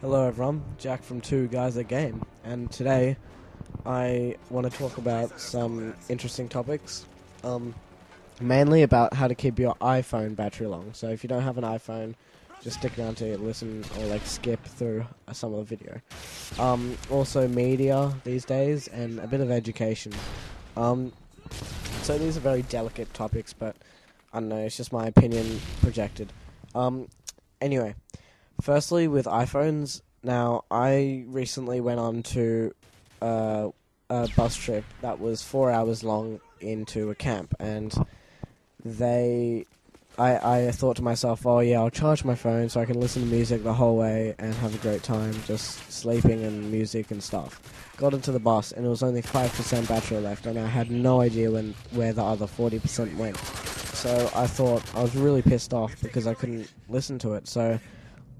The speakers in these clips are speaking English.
Hello everyone, Jack from Two Guys a Game, and today I want to talk about some interesting topics, mainly about how to keep your iPhone battery long. So if you don't have an iPhone, just stick around to listen or skip through some of the video. Also media these days and a bit of education. So these are very delicate topics, but I don't know, it's just my opinion projected. Anyway. Firstly, with iPhones, now I recently went on to a bus trip that was 4 hours long into a camp, and I thought to myself, oh yeah, I'll charge my phone so I can listen to music the whole way and have a great time, just sleeping and music and stuff. Got into the bus and it was only 5% battery left, and I had no idea where the other 40% went. So I thought, I was really pissed off because I couldn't listen to it, so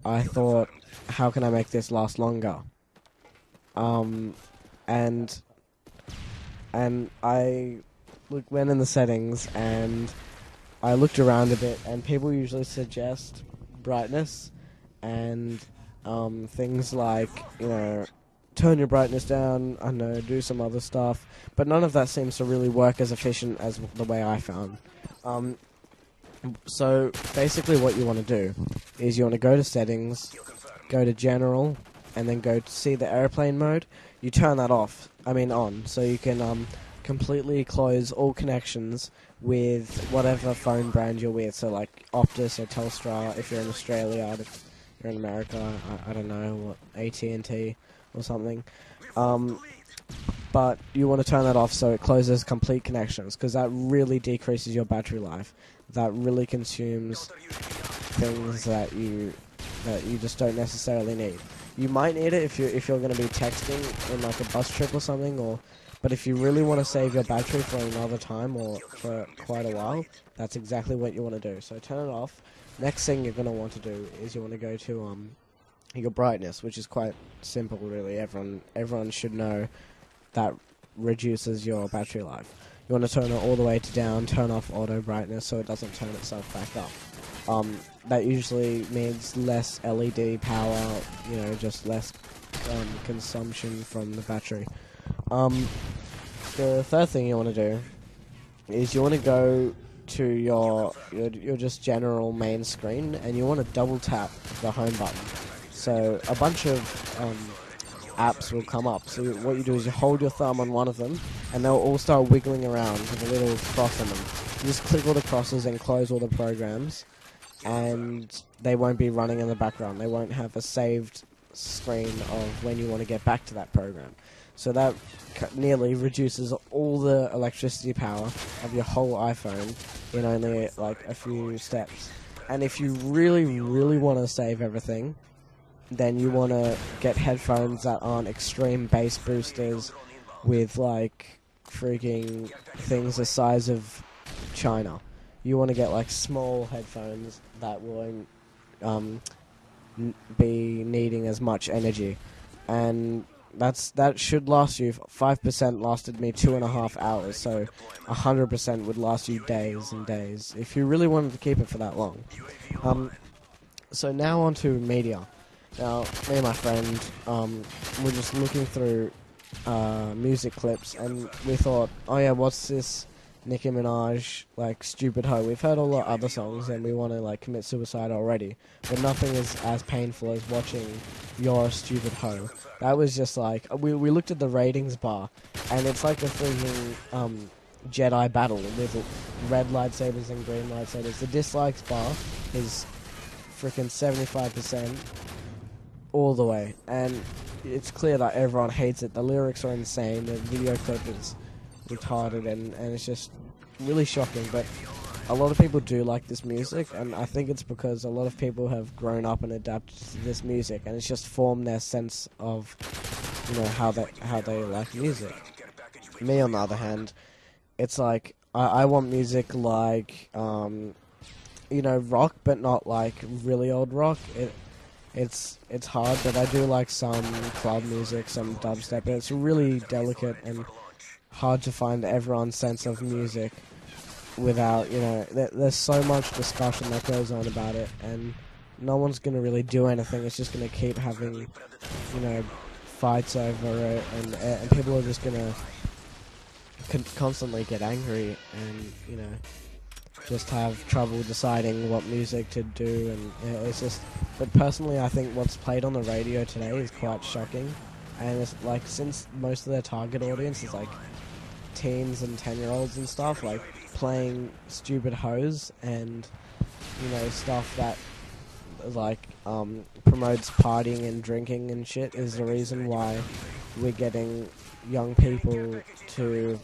I thought, how can I make this last longer? And I went in the settings and I looked around a bit, and people usually suggest brightness and things like, turn your brightness down, I don't know, do some other stuff, but none of that seems to really work as efficient as the way I found. So basically what you want to do is you want to go to settings, go to general, and then go to see the airplane mode. You turn that on, so you can completely close all connections with whatever phone brand you're with, so like Optus or Telstra if you're in Australia, if you're in America, I don't know, what, AT&T or something. But you want to turn that off so it closes complete connections, because that really decreases your battery life. That really consumes things that you just don't necessarily need. You might need it if you're going to be texting in like a bus trip or something, but if you really want to save your battery for another time or for quite a while, that's exactly what you want to do. So turn it off. Next thing you're going to want to do is you want to go to your brightness, which is quite simple really. Everyone should know that reduces your battery life. You want to turn it all the way to down, turn off auto brightness so it doesn't turn itself back up. That usually means less LED power, just less consumption from the battery. The third thing you want to do is you want to go to your just general main screen, and you want to double tap the home button. So a bunch of apps will come up. So what you do is you hold your thumb on one of them, and they'll all start wiggling around with a little cross on them. You just click all the crosses and close all the programs, and they won't be running in the background. They won't have a saved screen of when you want to get back to that program. So that nearly reduces all the electricity power of your whole iPhone in only like a few steps. And if you really, really want to save everything, then you want to get headphones that aren't extreme bass boosters with like freaking things the size of China. You want to get like small headphones that won't be needing as much energy, and that should last you. 5% lasted me 2.5 hours, so 100% would last you days and days if you really wanted to keep it for that long. So now on to media. Now, me and my friend were just looking through music clips, and we thought, oh yeah, what's this Nicki Minaj, Stupid Hoe? We've heard all the other songs, and we want to, commit suicide already, but nothing is as painful as watching You're a Stupid Hoe. That was just we looked at the ratings bar, and it's like a freaking Jedi battle with red lightsabers and green lightsabers. The dislikes bar is freaking 75%. All the way, and it's clear that everyone hates it. The lyrics are insane, the video clip is retarded, and it's just really shocking, but a lot of people do like this music, and I think it's because a lot of people have grown up and adapted to this music, and it's just formed their sense of, how they like music. Me, on the other hand, it's like, I want music like, rock, but not really old rock. It's hard, but I do like some club music, some dubstep, and it's really delicate and hard to find everyone's sense of music without, there's so much discussion that goes on about it, and no one's gonna really do anything. It's just gonna keep having, you know, fights over it, and people are just gonna constantly get angry, and you know, just have trouble deciding what music to do, and it's just. But personally, I think what's played on the radio today is quite shocking, and it's like, since most of their target audience is like teens and 10-year-olds and stuff, like playing stupid hoes and, you know, stuff that like promotes partying and drinking and shit is the reason why we're getting young people to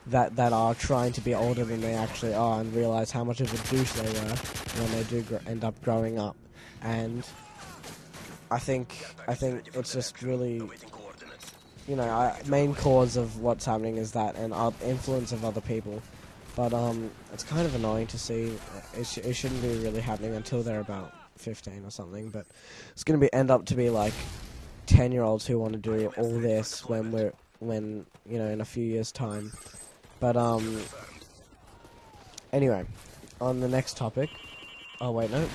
that are trying to be older than they actually are, and realize how much of a douche they were when they do end up growing up. And I think it's just really, you know, main cause of what's happening is that, and influence of other people. But it's kind of annoying to see. It shouldn't be really happening until they're about 15 or something. But it's going to end up to be like 10-year-olds who want to do all this when you know, in a few years' time. But anyway, on the next topic. Oh wait, no,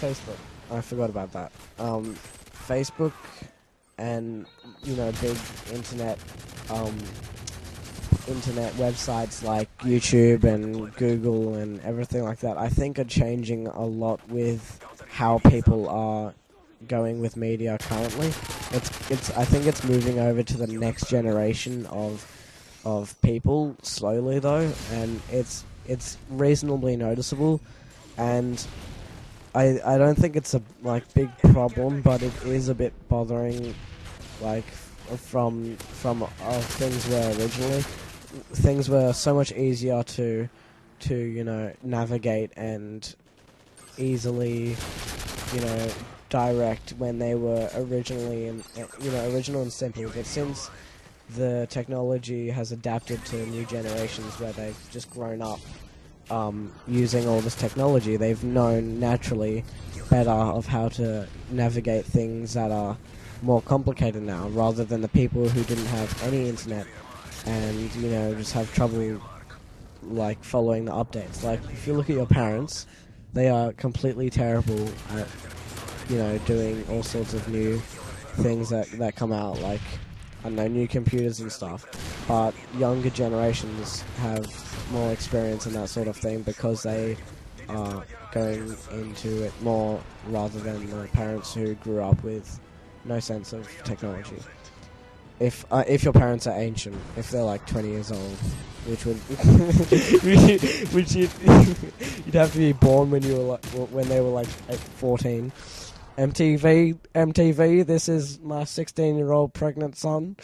Facebook. I forgot about that. Facebook and, you know, big internet websites like YouTube and Google and everything like that, I think are changing a lot with how people are going with media currently. I think it's moving over to the next generation of people slowly though, and it's reasonably noticeable, and I don't think it's a big problem, but it is a bit bothering, like from things were so much easier to you know, navigate and easily, you know, direct when they were original and simple. But since the technology has adapted to new generations where they've just grown up using all this technology, they've known naturally better of how to navigate things that are more complicated now, rather than the people who didn't have any internet and, you know, just have trouble like following the updates. Like, if you look at your parents, they are completely terrible at, you know, doing all sorts of new things that come out, like, I don't know, new computers and stuff. But younger generations have more experience in that sort of thing because they are going into it more, rather than the parents who grew up with no sense of technology. If your parents are ancient, if they're like 20 years old, which would which you'd have to be born when they were like 14. MTV, this is my 16-year-old pregnant son.